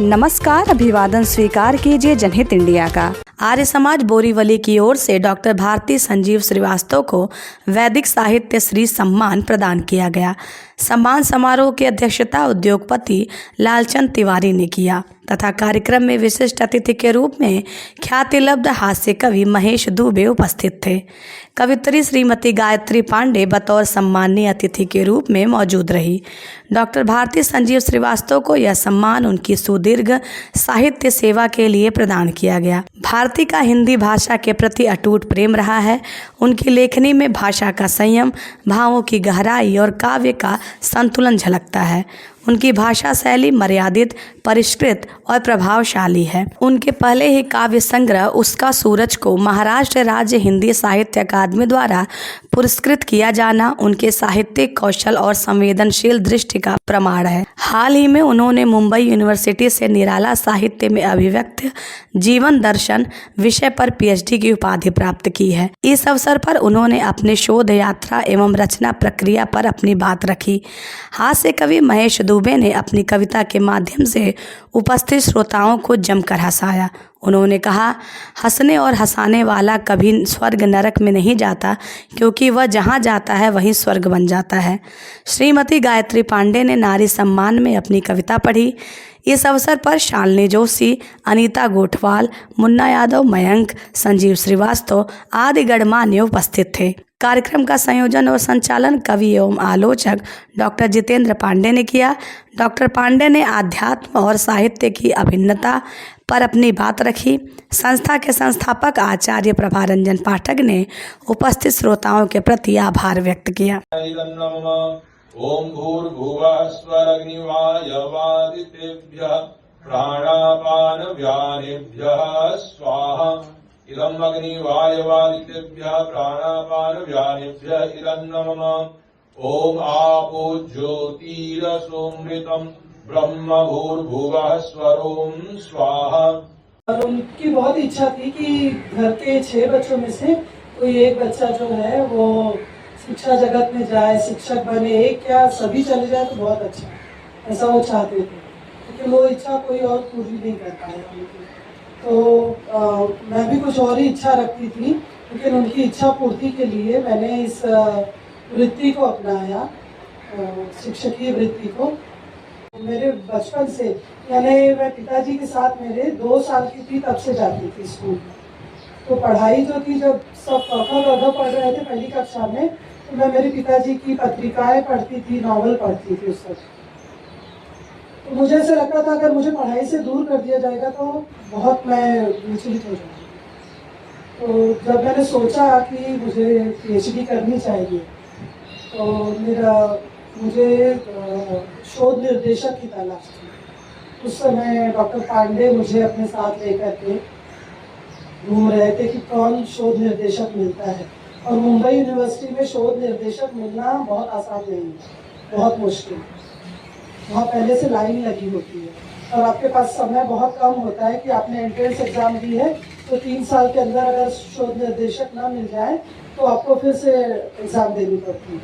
नमस्कार, अभिवादन स्वीकार कीजिए जनहित इंडिया का। आर्य समाज बोरीवली की ओर से डॉक्टर भारती संजीव श्रीवास्तव को वैदिक साहित्य श्री सम्मान प्रदान किया गया। सम्मान समारोह की अध्यक्षता उद्योगपति लालचंद तिवारी ने किया तथा कार्यक्रम में विशिष्ट अतिथि के रूप में ख्यातिलब्ध हास्य कवि महेश दुबे उपस्थित थे। कवित्री श्रीमती गायत्री पांडे बतौर सम्मानीय अतिथि के रूप में मौजूद रही। डॉक्टर भारती संजीव श्रीवास्तव को यह सम्मान उनकी सुदीर्घ साहित्य सेवा के लिए प्रदान किया गया। भारती का हिंदी भाषा के प्रति अटूट प्रेम रहा है। उनकी लेखनी में भाषा का संयम, भावों की गहराई और काव्य का संतुलन झलकता है। उनकी भाषा शैली मर्यादित, परिष्कृत और प्रभावशाली है। उनके पहले ही काव्य संग्रह उसका सूरज को महाराष्ट्र राज्य हिंदी साहित्य अकादमी द्वारा पुरस्कृत किया जाना उनके साहित्यिक कौशल और संवेदनशील दृष्टि का प्रमाण है। हाल ही में उन्होंने मुंबई यूनिवर्सिटी से निराला साहित्य में अभिव्यक्त जीवन दर्शन विषय पर पीएचडी की उपाधि प्राप्त की है। इस अवसर पर उन्होंने अपने शोध यात्रा एवं रचना प्रक्रिया पर अपनी बात रखी। हास्य कवि महेश दुबे ने अपनी कविता के माध्यम से उपस्थित श्रोताओं को जमकर हंसाया। उन्होंने कहा, हंसने और हंसाने वाला कभी स्वर्ग नरक में नहीं जाता, क्योंकि वह जहाँ जाता है वहीं स्वर्ग बन जाता है। श्रीमती गायत्री पांडे ने नारी सम्मान में अपनी कविता पढ़ी। इस अवसर पर शालिनी जोशी, अनीता गोठवाल, मुन्ना यादव, मयंक, संजीव श्रीवास्तव आदि गणमान्य उपस्थित थे। कार्यक्रम का संयोजन और संचालन कवि एवं आलोचक डॉक्टर जितेंद्र पांडे ने किया। डॉक्टर पांडे ने आध्यात्म और साहित्य की अभिन्नता पर अपनी बात रखी। संस्था के संस्थापक आचार्य प्रभारंजन पाठक ने उपस्थित श्रोताओं के प्रति आभार व्यक्त किया। ओम भूर्भुवः स्वरग्निवायवादितेभ्यः प्राणापान व्यानेभ्यः स्वाहा। इदम् अग्निवायवादितेभ्यः प्राणापान व्यानेभ्यः इदं नमः। ओम आपो ज्योतिरसोमृतम् ब्रह्म भूर्भुवः स्वरोम स्वाहा। और उनकी बहुत इच्छा थी कि घर के 6 बच्चों में से कोई एक बच्चा जो है वो शिक्षा जगत में जाए, शिक्षक बने। एक क्या सभी चले जाए तो बहुत अच्छा, ऐसा वो चाहते थे, लेकिन वो इच्छा कोई और पूरी नहीं कर पाया। तो मैं भी कुछ और ही इच्छा रखती थी, लेकिन उनकी इच्छा पूर्ति के लिए मैंने इस वृत्ति को अपनाया, शिक्षकीय वृत्ति को। मेरे बचपन से, यानी मैं पिताजी के साथ मेरे 2 साल की थी तब से जाती थी स्कूल में। तो पढ़ाई जो थी, जब सब कथा पढ़ रहे थे पहली कक्षा में, तो मैं मेरे पिताजी की पत्रिकाएं पढ़ती थी, नॉवल पढ़ती थी उस वक्त। तो मुझे ऐसा लगता था अगर मुझे पढ़ाई से दूर कर दिया जाएगा तो बहुत मैं विचलित हो जाऊँगी। तो जब मैंने सोचा कि मुझे पीएचडी करनी चाहिए, तो मुझे शोध निर्देशक की तलाश थी। उस समय डॉक्टर पांडे मुझे अपने साथ लेकर के घूम रहे थे कि कौन शोध निर्देशक मिलता है। और मुंबई यूनिवर्सिटी में शोध निर्देशक मिलना बहुत आसान नहीं है, बहुत मुश्किल। वहाँ पहले से लाइन लगी होती है और आपके पास समय बहुत कम होता है कि आपने एंट्रेंस एग्जाम दी है, तो 3 साल के अंदर अगर शोध निर्देशक ना मिल जाए तो आपको फिर से एग्ज़ाम देनी पड़ती है।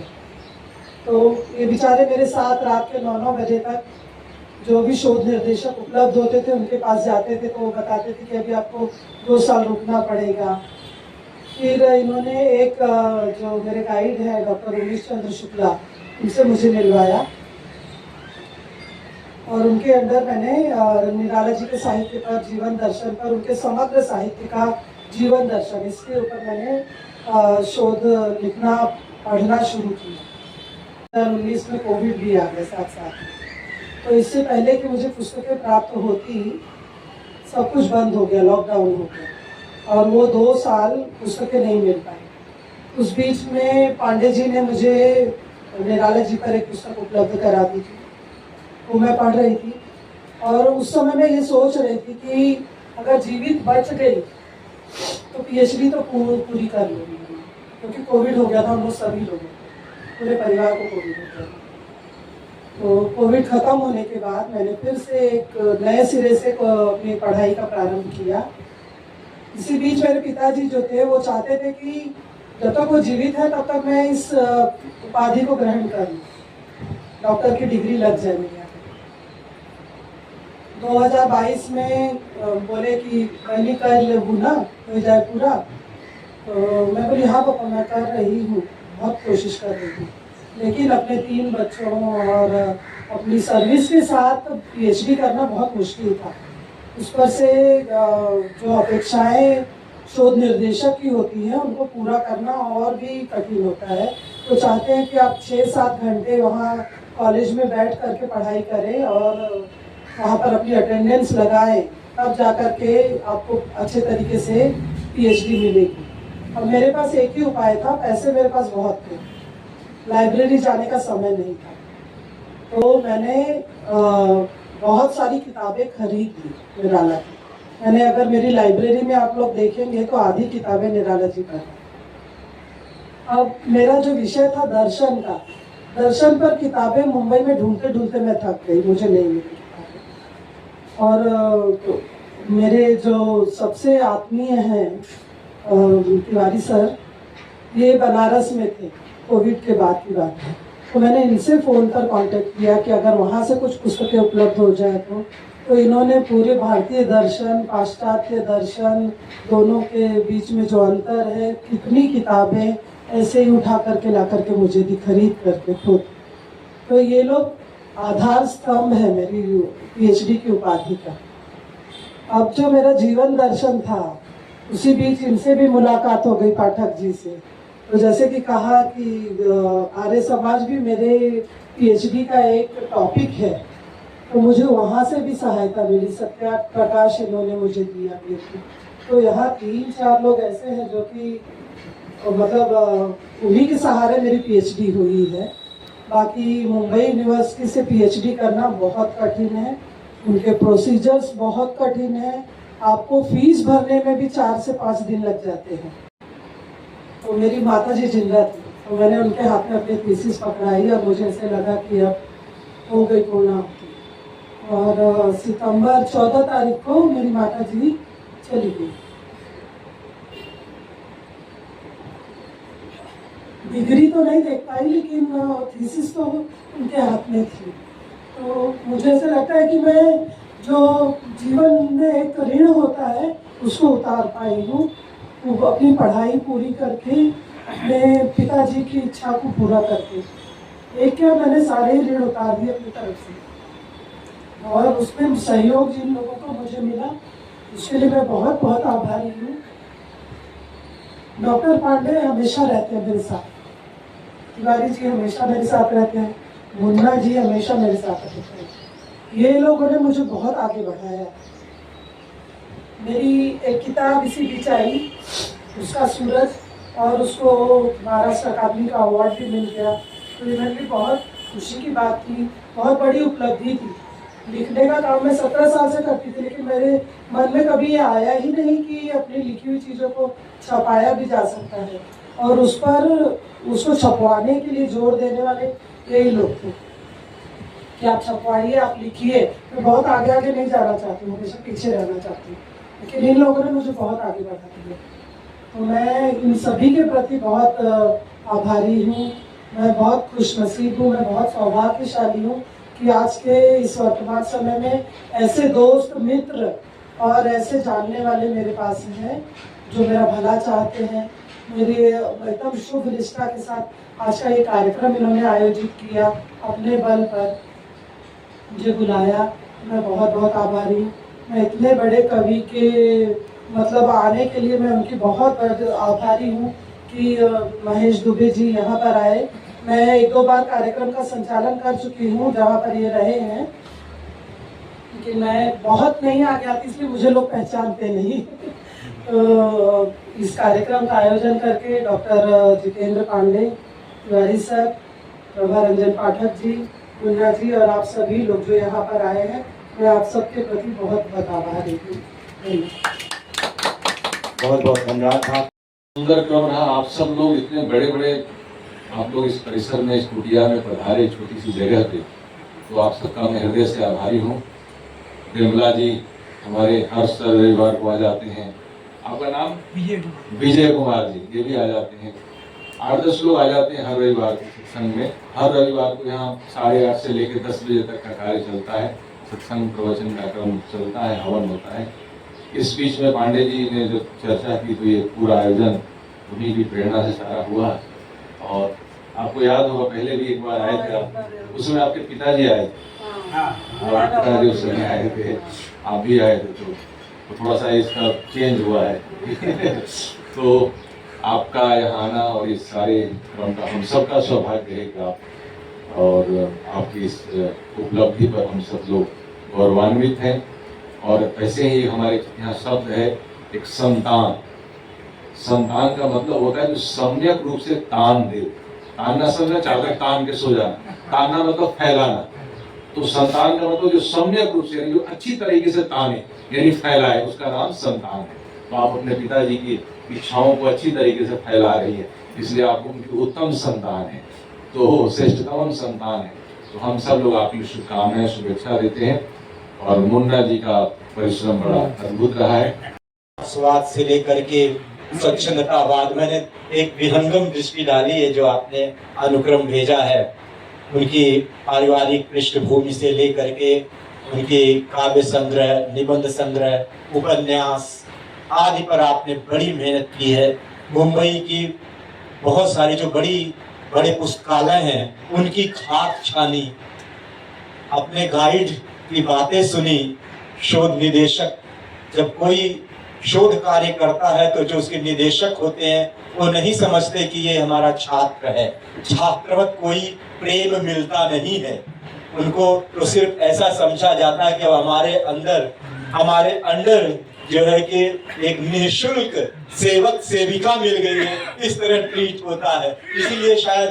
तो ये बेचारे मेरे साथ रात के 9-9 बजे तक जो भी शोध निर्देशक उपलब्ध होते थे उनके पास जाते थे, तो वो बताते थे कि अभी आपको 2 साल रुकना पड़ेगा। फिर इन्होंने एक जो मेरे गाइड है डॉक्टर उमेश चंद्र शुक्ला, उनसे मुझे मिलवाया और उनके अंदर मैंने निराला जी के साहित्य पर, जीवन दर्शन पर, उनके समग्र साहित्य का जीवन दर्शन, इसके ऊपर मैंने शोध लिखना, पढ़ना शुरू किया। 2019 में कोविड भी आ गया साथ साथ, तो इससे पहले कि मुझे पुस्तकें प्राप्त होती, सब कुछ बंद हो गया, लॉकडाउन हो गया और वो 2 साल पुस्तकें नहीं मिल पाई। उस बीच में पांडे जी ने मुझे निराला जी पर एक पुस्तक उपलब्ध करा दी थी, वो मैं पढ़ रही थी। और उस समय मैं ये सोच रही थी कि अगर जीवित बच गई तो पीएचडी तो पूरी कर लूँगी, क्योंकि कोविड हो गया था, हम लोग सभी लोगों, पूरे परिवार को कोविड हो गया। तो कोविड ख़त्म होने के बाद मैंने फिर से एक नए सिरे से अपनी पढ़ाई का प्रारंभ किया। इसी बीच मेरे पिताजी जो थे वो चाहते थे कि जब तक वो जीवित है तब तक मैं इस उपाधि को ग्रहण कर लूँ, डॉक्टर की डिग्री लग जाए मेरे यहाँ। 2022 में बोले कि पहली कर गुना हो जाए पूरा, तो मैं बोली हाँ पापा मैं कर रही हूँ, बहुत कोशिश कर रही हूँ। लेकिन अपने 3 बच्चों और अपनी सर्विस के साथ पीएचडी करना बहुत मुश्किल था। उस पर से जो अपेक्षाएं शोध निर्देशक की होती हैं उनको पूरा करना और भी कठिन होता है। तो चाहते हैं कि आप 6-7 घंटे वहाँ कॉलेज में बैठ करके पढ़ाई करें और वहाँ पर अपनी अटेंडेंस लगाएं, तब जा कर के आपको अच्छे तरीके से पीएचडी मिलेगी। अब मेरे पास एक ही उपाय था, पैसे मेरे पास बहुत थे, लाइब्रेरी जाने का समय नहीं था, तो मैंने बहुत सारी किताबें खरीद ली निराला की। मैंने अगर मेरी लाइब्रेरी में आप लोग देखेंगे तो आधी किताबें निराला जी पर हैं। अब मेरा जो विषय था दर्शन का, दर्शन पर किताबें मुंबई में ढूंढते ढूंढते मैं थक गई, मुझे नहीं मिली किताबें। और मेरे जो सबसे आत्मीय हैं तिवारी सर, ये बनारस में थे, कोविड के बाद की बात है, तो मैंने इनसे फ़ोन पर कांटेक्ट किया कि अगर वहाँ से कुछ पुस्तकें उपलब्ध हो जाए तो इन्होंने पूरे भारतीय दर्शन पाश्चात्य दर्शन दोनों के बीच में जो अंतर है, कितनी किताबें ऐसे ही उठा करके ला करके मुझे दी, खरीद करके खुद। तो ये लोग आधार स्तंभ है मेरी पीएचडी की उपाधि का। अब जो मेरा जीवन दर्शन था, उसी बीच इनसे भी मुलाकात हो गई, पाठक जी से। तो जैसे कि कहा कि आर्य समाज भी मेरे पीएचडी का एक टॉपिक है, तो मुझे वहाँ से भी सहायता मिली, सत्या प्रकाश इन्होंने मुझे दिया पीएचडी। तो यहाँ 3-4 लोग ऐसे हैं जो कि मतलब उन्हीं के सहारे मेरी पीएचडी हुई है। बाकी मुंबई यूनिवर्सिटी से पीएचडी करना बहुत कठिन है, उनके प्रोसीजर्स बहुत कठिन है, आपको फीस भरने में भी 4 से 5 दिन लग जाते हैं। तो मेरी माता जी जिंदा थी, तो मैंने उनके हाथ में अपनी थीसिस पकड़ाई और मुझे ऐसे लगा कि अब हो गई पूर्ण होती। और सितंबर 14 तारीख को मेरी माता जी चली गई। डिग्री तो नहीं देख पाई, लेकिन थीसिस तो उनके हाथ में थी। तो मुझे ऐसा लगता है कि मैं जो जीवन में एक ऋण होता है उसको उतार पाई हूँ, वो अपनी पढ़ाई पूरी करके, अपने पिताजी की इच्छा को पूरा करके। एक क्या, मैंने सारे ऋण उतार दिए अपनी तरफ से, और उसमें सहयोग जिन लोगों को मुझे मिला उसके लिए मैं बहुत बहुत आभारी हूँ। डॉक्टर पांडे हमेशा रहते हैं मेरे साथ, तिवारी जी हमेशा मेरे साथ रहते हैं, मुन्ना जी हमेशा मेरे साथ रहते हैं। ये लोगों ने मुझे बहुत आगे बढ़ाया। मेरी एक किताब इसी बीच आई, उसका सूरज, और उसको महाराष्ट्र अकादमी का अवार्ड भी मिल गया। तो ये मेरे लिए बहुत खुशी की बात थी, बहुत बड़ी उपलब्धि थी। लिखने का काम मैं 17 साल से करती थी, लेकिन मेरे मन में कभी ये आया ही नहीं कि अपनी लिखी हुई चीज़ों को छपाया भी जा सकता है, और उस पर उसको छपवाने के लिए जोर देने वाले यही लोग थे कि आप छपवाइए, आप लिखिए। मैं बहुत आगे आगे नहीं जाना चाहती हूँ, हमेशा पीछे रहना चाहती हूँ, लेकिन इन लोगों ने मुझे बहुत आगे बढ़ा दिया। तो मैं इन सभी के प्रति बहुत आभारी हूँ। मैं बहुत खुशनसीब हूँ, मैं बहुत सौभाग्यशाली हूँ कि आज के इस वर्तमान समय में ऐसे दोस्त मित्र और ऐसे जानने वाले मेरे पास हैं जो मेरा भला चाहते हैं। मेरे एकदम शुभ निष्ठा के साथ आज का ये कार्यक्रम इन्होंने आयोजित किया, अपने बल पर मुझे बुलाया, मैं बहुत बहुत आभारी हूँ। मैं इतने बड़े कवि के मतलब आने के लिए मैं उनकी बहुत आभारी हूँ कि महेश दुबे जी यहाँ पर आए। मैं 1-2 बार कार्यक्रम का संचालन कर चुकी हूँ जहाँ पर ये रहे हैं, लेकिन मैं बहुत नहीं आगे आती, इसलिए मुझे लोग पहचानते नहीं। तो इस कार्यक्रम का आयोजन करके डॉक्टर जितेंद्र पांडे, तिवारी सर, प्रभा रंजन पाठक जी, मुन्ना जी और आप सभी लोग जो यहाँ पर आए हैं, मैं आप सबके प्रति बहुत बहुत आभारी हूँ। बहुत बहुत धन्यवाद। सुंदर क्रम रहा, आप सब लोग इतने बड़े बड़े, आप लोग इस परिसर में, इस कुटिया में पधारे, छोटी सी जगह पे, तो आप सबका मैं हृदय से आभारी हूँ। निर्मला जी हमारे हर रविवार को आ जाते हैं, आपका नाम विजय कुमार जी, ये भी आ जाते हैं। 8-10 लोग आ जाते हैं हर रविवार के सत्संग में। हर रविवार को यहाँ 8:30 से लेकर 10 बजे तक का कार्य चलता है। सत्संग प्रवचन का क्रम चलता है, हवन होता है। इस बीच में पांडे जी ने जो चर्चा की, तो ये पूरा आयोजन उन्हीं की प्रेरणा से सारा हुआ। और आपको याद होगा पहले भी एक बार आए थे आप, उसमें आपके पिताजी आए थे, और पिताजी उस समय आए थे, आप भी आए थे, तो थोड़ा सा इसका चेंज हुआ है। तो आपका यहाँ आना और इस सारे क्रम का हम सबका सौभाग्य है कि आप और आपकी इस उपलब्धि पर हम सब लोग गौरवान्वित हैं। और ऐसे ही हमारे यहाँ शब्द है एक संतान। संतान का मतलब होता है जो सम्यक रूप से तान दे। तानना समझना, चादर तान के सो जाना, तानना मतलब फैलाना। तो संतान का मतलब जो सम्यक रूप से, जो अच्छी तरीके से ताने यानी फैलाए, उसका नाम संतान है। तो आप अपने पिताजी की इच्छाओं को अच्छी तरीके से फैला रही है, इसलिए आप उनकी उत्तम संतान है, तो श्रेष्ठतम संतान है। तो हम सब लोग आपकी शुभकामनाएं, शुभेच्छा देते हैं। और मुन्ना जी का परिश्रम बड़ा अद्भुत रहा है। स्वाद से लेकर के स्वच्छंदतावाद, मैंने एक विहंगम दृष्टि डाली है जो आपने अनुक्रम भेजा है, उनकी पारिवारिक पृष्ठभूमि से लेकर के उनकी काव्य संग्रह, निबंध संग्रह, उपन्यास आदि पर आपने बड़ी मेहनत की है। मुंबई की बहुत सारी जो बड़े पुस्तकालय हैं उनकी खाक छानी, अपने गाइड की बातें सुनी। शोध निदेशक, जब कोई शोध कार्य करता है तो जो उसके निदेशक होते हैं वो नहीं समझते कि ये हमारा छात्र है। छात्रवत कोई प्रेम मिलता नहीं है उनको, तो सिर्फ ऐसा समझा जाता है कि अब हमारे अंडर जो है कि एक निःशुल्क सेवक सेविका मिल गई है, इस तरह ट्रीट होता है। इसीलिए शायद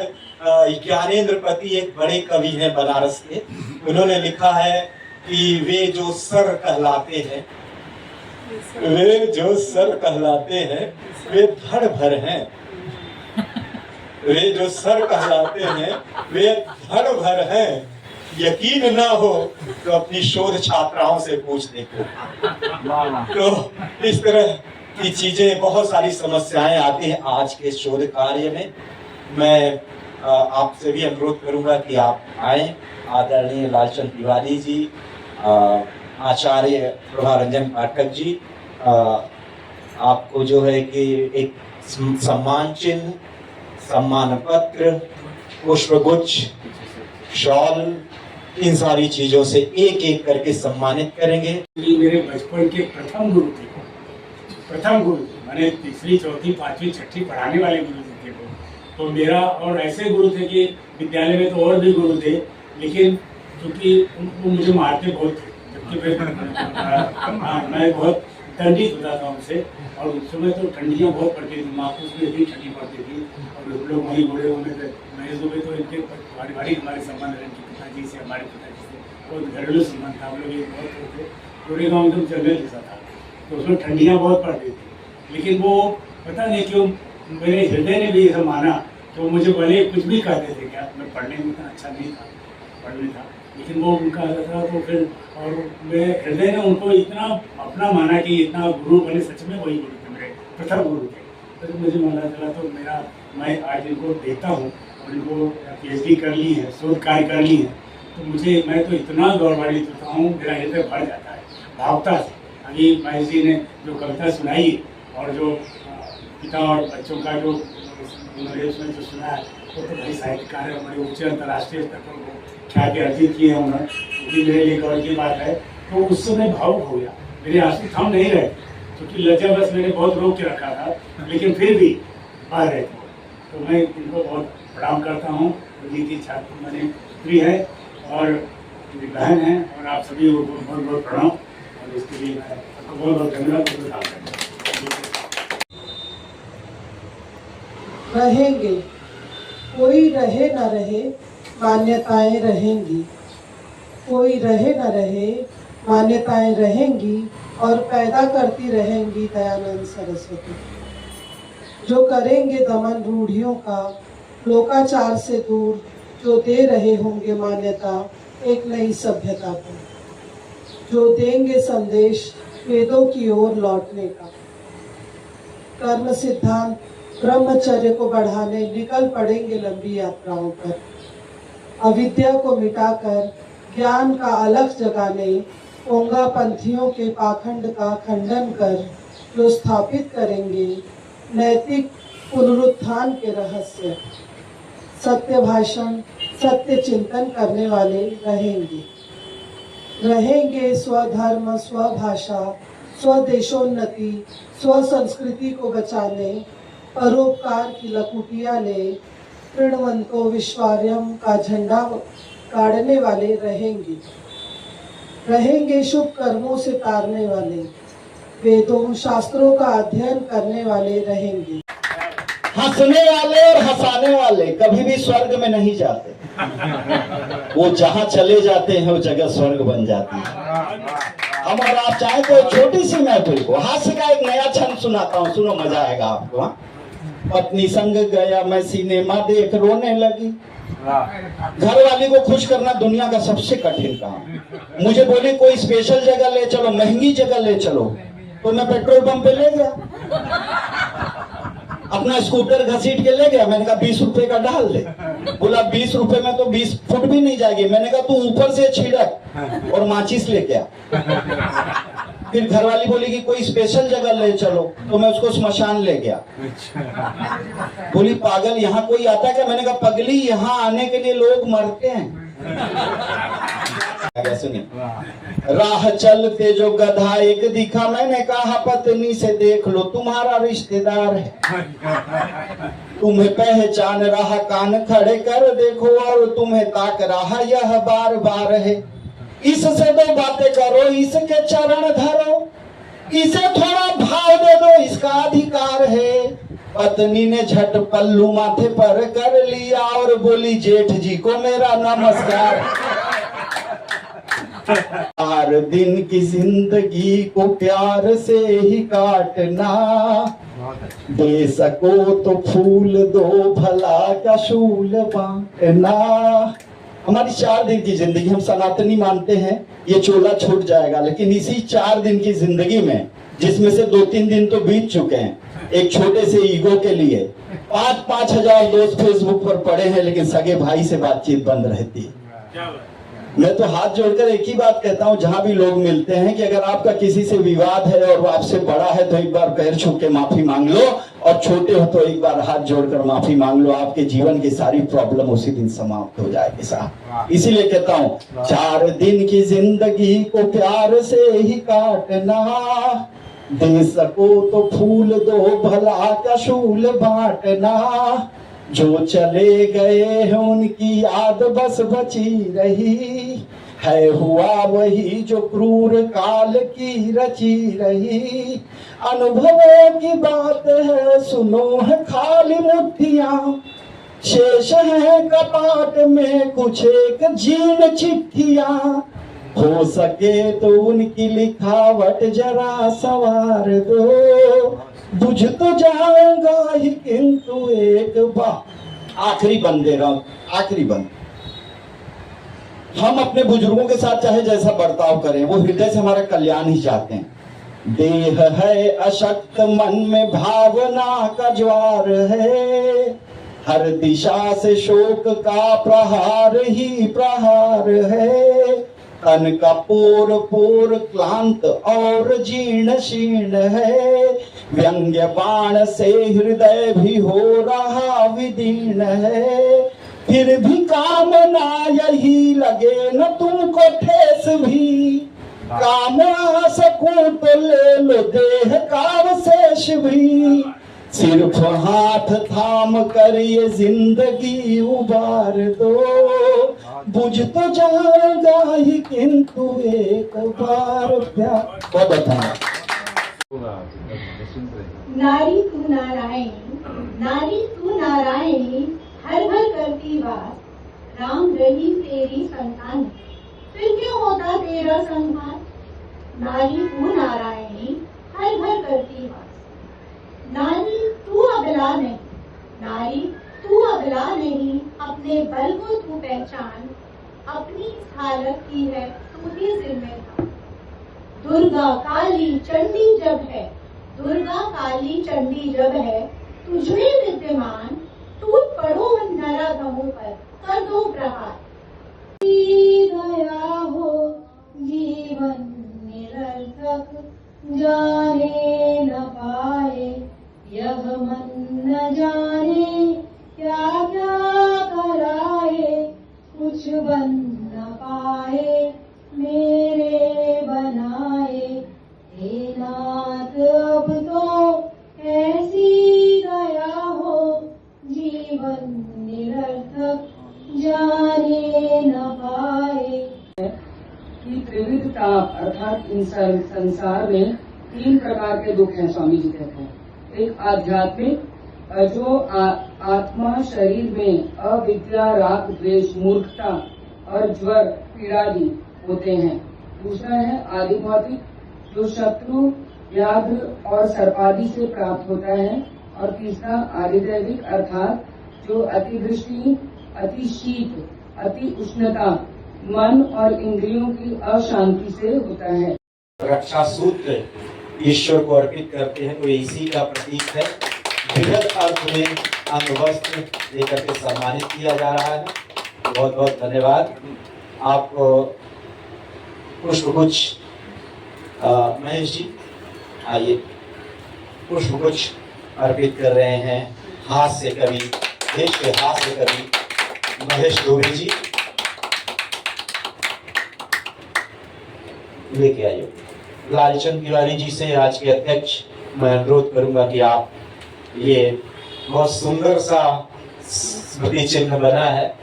ज्ञानेंद्र एक बड़े कवि हैं बनारस के, उन्होंने लिखा है कि वे जो सर कहलाते हैं वे धड़ भर हैं। वे जो सर कहलाते हैं वे धड़ भर हैं। यकीन ना हो तो अपनी शोध छात्राओं से पूछ देखो। तो इस तरह की चीजें, बहुत सारी समस्याएं आती हैं आज के शोध कार्य में। मैं आपसे भी अनुरोध करूंगा कि आप आए। आदरणीय लालचंद तिवारी जी, आचार्य प्रभारंजन पाठक जी, आपको जो है कि एक सम्मान चिन्ह, सम्मान पत्र, पुष्पगुच्छ, शॉल, इन सारी चीजों से एक एक करके सम्मानित करेंगे। मेरे बचपन के प्रथम गुरु थे, मैंने तीसरी, चौथी, पांचवी, छठी पढ़ाने वाले गुरु थे वो। तो मेरा, और ऐसे गुरु थे कि विद्यालय में तो और भी गुरु थे, लेकिन क्योंकि वो मुझे मारते बहुत थे, जबकि मैं बहुत दंडित होता था उनसे। और उस समय तो ठंडियाँ बहुत पड़ती थी, मापूस में इतनी ठंडी पड़ती थी, और हम लोग वहीं बड़े होने थे। मैं सुबह तो इनके पारिवारिक हमारे संबंध रहे, पिताजी से, हमारे पिताजी से बहुत घरेलू संबंध था। हम लोग एक बहुत होते, पूरे गाँव एकदम जंगल जैसा था, तो उसमें ठंडियाँ बहुत पड़ती थी। लेकिन वो पता नहीं क्यों मेरे हृदय ने भी ऐसा माना, तो मुझे भले कुछ भी कहते थे, क्या मैं पढ़ने में इतना अच्छा नहीं था, पढ़ने था, लेकिन वो उनका था। तो फिर और मैं हृदय ने उनको इतना अपना माना कि इतना गुरु बने, सच में वही गुरु थे, मेरे प्रथम गुरु थे। तो मुझे मालूम चला, तो मैं आज इनको देखता हूँ, और इनको PhD कर ली है, शोध कार्य कर ली है, तो मैं तो इतना गौरवान्वित होता हूँ, मेरा हृदय भर जाता है भावता से। अभी महेश जी ने जो कविता सुनाई और जो पिता और बच्चों का जो उन्होंने उसमें जो सुना है, वो तो भाई साहित्यकार है, बड़े ऊंचे अंतर्राष्ट्रीय स्तर पर वो ख्याति अर्जित किए हैं उन्होंने, क्योंकि मेरे लिए गौरव की बात है। तो उस समय भावुक हो गया, मेरे आंसू थम नहीं रहे, क्योंकि लज्जा बस मैंने बहुत रोक के रखा था, लेकिन फिर भी आ रहे थे। तो मैं इनको बहुत प्रणाम करता हूँ। उन्हीं की छात्र मैंने पुत्री है और मेरी बहन है, और आप सभी को बहुत बहुत प्रणाम, और इसके लिए मैं आपको बहुत बहुत धन्यवाद करता हूँ। रहेंगे, कोई रहे न रहे मान्यताएं रहेंगी, कोई रहे न रहे मान्यताएं रहेंगी, और पैदा करती रहेंगी दयानंद सरस्वती। जो करेंगे दमन रूढ़ियों का, लोकाचार से दूर, जो दे रहे होंगे मान्यता एक नई सभ्यता को, जो देंगे संदेश वेदों की ओर लौटने का। कर्म सिद्धांत ब्रह्मचर्य को बढ़ाने निकल पड़ेंगे लंबी यात्राओं पर। अविद्या को मिटाकर ज्ञान का अलख जगाने, पोंगा पंथियों के पाखंड का खंडन कर स्थापित करेंगे नैतिक पुनरुत्थान के रहस्य। सत्य भाषण, सत्य चिंतन करने वाले रहेंगे स्वधर्म, स्वभाषा, स्वदेशोन्नति, स्वसंस्कृति को बचाने, परोपकार की लकुटियाँ ले तृणवंतो विश्वार्यम का झंडा गाड़ने वाले रहेंगे शुभ कर्मों से तारने वाले, वेदों शास्त्रों का अध्ययन करने वाले रहेंगे। हंसने वाले और हंसाने वाले कभी भी स्वर्ग में नहीं जाते, वो जहां चले जाते हैं वो जगह स्वर्ग बन जाती है। हम और आप चाहे तो छोटी सी महफिल को हास्य का एक नया छंद सुनाता हूँ, सुनो मजा आएगा आपको। हाँ? पत्नी संग गया मैं सिनेमा देख, रोने लगी। घर वाली को खुश करना दुनिया का सबसे कठिन काम। मुझे बोली कोई स्पेशल जगह ले चलो, महंगी जगह ले चलो, तो मैं पेट्रोल पंप पे ले गया, अपना स्कूटर घसीट के ले गया। मैंने कहा 20 रुपए का डाल दे। बोला 20 रुपए में तो 20 फुट भी नहीं जाएगी। मैंने कहा तू ऊपर से छिड़क और माचिस लेके आ। फिर घरवाली बोली कि कोई स्पेशल जगह ले चलो, तो मैं उसको स्मशान ले गया। बोली पागल यहाँ कोई आता क्या? मैंने कहा पगली यहाँ आने के लिए लोग मरते हैं। सुनिए, राह चलते जो गधा एक दिखा, मैंने कहा पत्नी से देख लो तुम्हारा रिश्तेदार है। तुम्हें पहचान रहा, कान खड़े कर देखो, और तुम्हें ताक रहा यह बार बार है। इससे दो बातें करो, इसके चरण धरो, इसे थोड़ा भाव दे दो, इसका अधिकार है। पत्नी ने झट पल्लू माथे पर कर लिया और बोली जेठ जी को मेरा नमस्कार। 4 दिन की जिंदगी को प्यार से ही काटना, दे सको तो फूल दो भला क्या शूल बांटना। हमारी 4 दिन की जिंदगी, हम सनातनी मानते हैं ये चोला छूट जाएगा, लेकिन इसी 4 दिन की जिंदगी में, जिसमें से 2-3 दिन तो बीत चुके हैं, एक छोटे से ईगो के लिए 5-5 हजार दोस्त फेसबुक पर पड़े हैं, लेकिन सगे भाई से बातचीत बंद रहती है। मैं तो हाथ जोड़कर एक ही बात कहता हूं, जहां भी लोग मिलते हैं, कि अगर आपका किसी से विवाद है और वो आपसे बड़ा है तो एक बार पैर छू के माफी मांग लो, और छोटे हो तो एक बार हाथ जोड़कर माफी मांग लो। आपके जीवन की सारी प्रॉब्लम उसी दिन समाप्त हो जाएगी साहब। इसीलिए कहता हूं 4 दिन की जिंदगी को प्यार से ही काटना, दे सको तो फूल दो भला क्या शूल बांटना। जो चले गए हैं उनकी याद बस बची रही है, हुआ वही जो क्रूर काल की रची रही। अनुभवों की बात है सुनो है खाली मुट्ठियां, शेष है कपाट में कुछ एक जीर्ण चिट्ठियां। हो सके तो उनकी लिखावट जरा संवार दो, बुझ तो जाऊंगा ही किंतु एक बार। आखिरी बंद दे रहा हूं, आखिरी बंद। हम अपने बुजुर्गों के साथ चाहे जैसा बर्ताव करें, वो हृदय से हमारा कल्याण ही चाहते हैं। देह है अशक्त, मन में भावना का ज्वार है, हर दिशा से शोक का प्रहार ही प्रहार है। तन का पोर पोर क्लांत और जीर्ण शीर्ण है, व्यंग्य बाण से हृदय भी हो रहा विदीर्ण है। फिर भी कामना यही लगे न तुमको ठेस भी, काम आ सकूं तो ले लो देह का अवशेष भी। सिर्फ हाथ थाम कर ये जिंदगी उबार दो, बुझ तो जाएगा ही किंतु एक बार प्यार। बहुत धन्यवाद। नारी तू नारायणी, नारी तू नारायणी, हर हर करती बात, राम रही तेरी संतान, फिर क्यों होता तेरा संहार। नारी तू नारायणी, हर हर करती बात, नारी तू अबला नहीं, नारी तू अबला नहीं, अपने बल को तू पहचान, अपनी इस हालत की है तू ही जिम्मेदार। दुर्गा काली चंडी जब है, दुर्गा काली चंडी जब है, तुझमें विद्यमान, टूट पड़ो उन नराधमों पर, कर दो प्रहार। दया हो जीवन निरर्थक जाने न पाए, यह मन न जाने क्या क्या कराए, कुछ बन न पाए मेरे बनाए, हे नाथ अब तो ऐसी दया हो जीवन निरर्थक जाने न पाए। कि त्रिविधता अर्थात इन संसार में 3 प्रकार के दुख हैं, स्वामी जी कहते हैं। एक आध्यात्मिक, जो आत्मा शरीर में अविद्या, राग, द्वेष, मूर्खता और ज्वर, पीड़ादि होते हैं। दूसरा है आदि भौतिक, जो शत्रु, व्याघ्र और सर्पादि से प्राप्त होता है। और तीसरा आदिदैविक अर्थात जो अतिवृष्टि, अति शीत, अति उष्णता, मन और इंद्रियों की अशांति से होता है। रक्षा सूत्र ईश्वर को अर्पित करते हैं तो इसी का प्रतीक है। बृहद अर्थ में अंगवस्त्र लेकर के सम्मानित किया जा रहा है। बहुत बहुत धन्यवाद। आप पुष्पगुच्छ महेश जी आइए, पुष्पगुच्छ अर्पित कर रहे हैं हास्य कवि, देश के हास्य कवि महेश दुबे जी। लेके आइए। लालचंद तिवारी जी से, आज के अध्यक्ष, मैं अनुरोध करूंगा कि आप, ये बहुत सुंदर सा स्मृति चिन्ह बना है,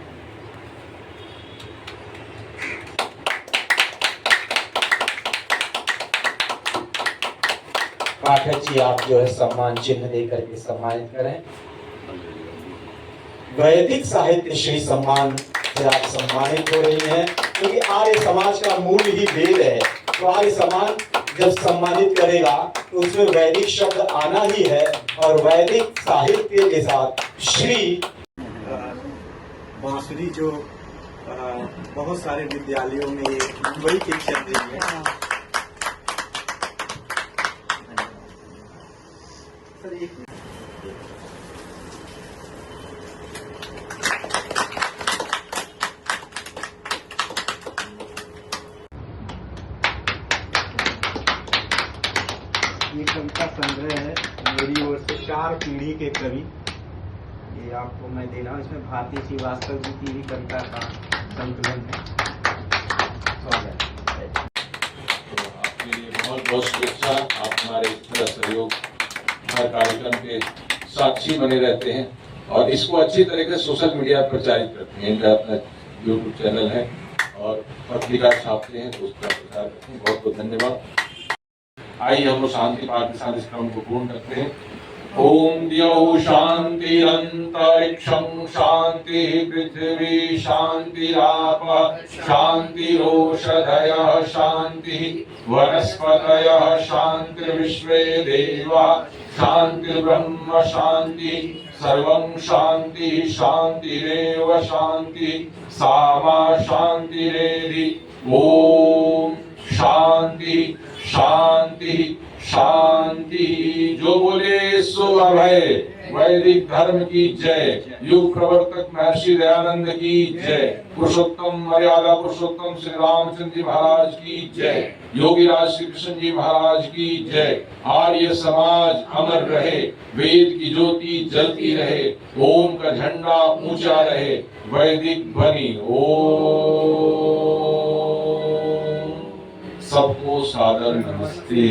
पाठक जी आप जो है सम्मान चिन्ह देकर के सम्मानित करें। वैदिक साहित्य श्री सम्मान से आप सम्मानित हो रही हैं, क्योंकि आर्य समाज का मूल ही वेद है। तो आर्य समाज जब सम्मानित करेगा तो उसमें वैदिक शब्द आना ही है, और वैदिक साहित्य के साथ श्री बांसुरी जो बहुत सारे विद्यालयों में वही की चल रही है। सर एक ये कविता संग्रह है मेरी ओर से 4 पीढ़ी के कवि, ये आपको मैं दे रहा हूँ। इसमें भारती श्रीवास्तव जी की भी कविता का संकलन है। स्वागत है। तो आपके लिए बहुत बहुत शुभेच्छा। आप हमारे इस तरह सहयोग, हर कार्यक्रम के साक्षी बने रहते हैं और इसको अच्छी तरीके से सोशल मीडिया पर प्रचारित करते हैं। इनका अपना यूट्यूब चैनल है और पत्रिका छापते हैं, तो उसका प्रचार करते हैं। बहुत बहुत धन्यवाद। आइए हम लोग शांति पाठ के साथ इस क्रम को पूर्ण करते हैं। ओम द्यौ शांतिरंतरिक्षं शांति पृथ्वी शांतिराप शांतिरोषधयः शांति वनस्पतयः शांतिर्विश्वे देवा शांतिर्ब्रह्म शांति सर्वं शांति शांतिरेव शांति सामा शांतिरेधि। ओम शांति शांति शांति। जो बोले सो अभय। वैदिक धर्म की जय। युग प्रवर्तक महर्षि दयानंद की जय। पुरुषोत्तम मर्यादा पुरुषोत्तम श्री रामचंद्र जी महाराज की जय। योगी राज श्री कृष्ण जी महाराज की जय। आर्य समाज अमर रहे, वेद की ज्योति जलती रहे, ओम का झंडा ऊंचा रहे, वैदिक ध्वनि ओम। सबको सादर नमस्ते।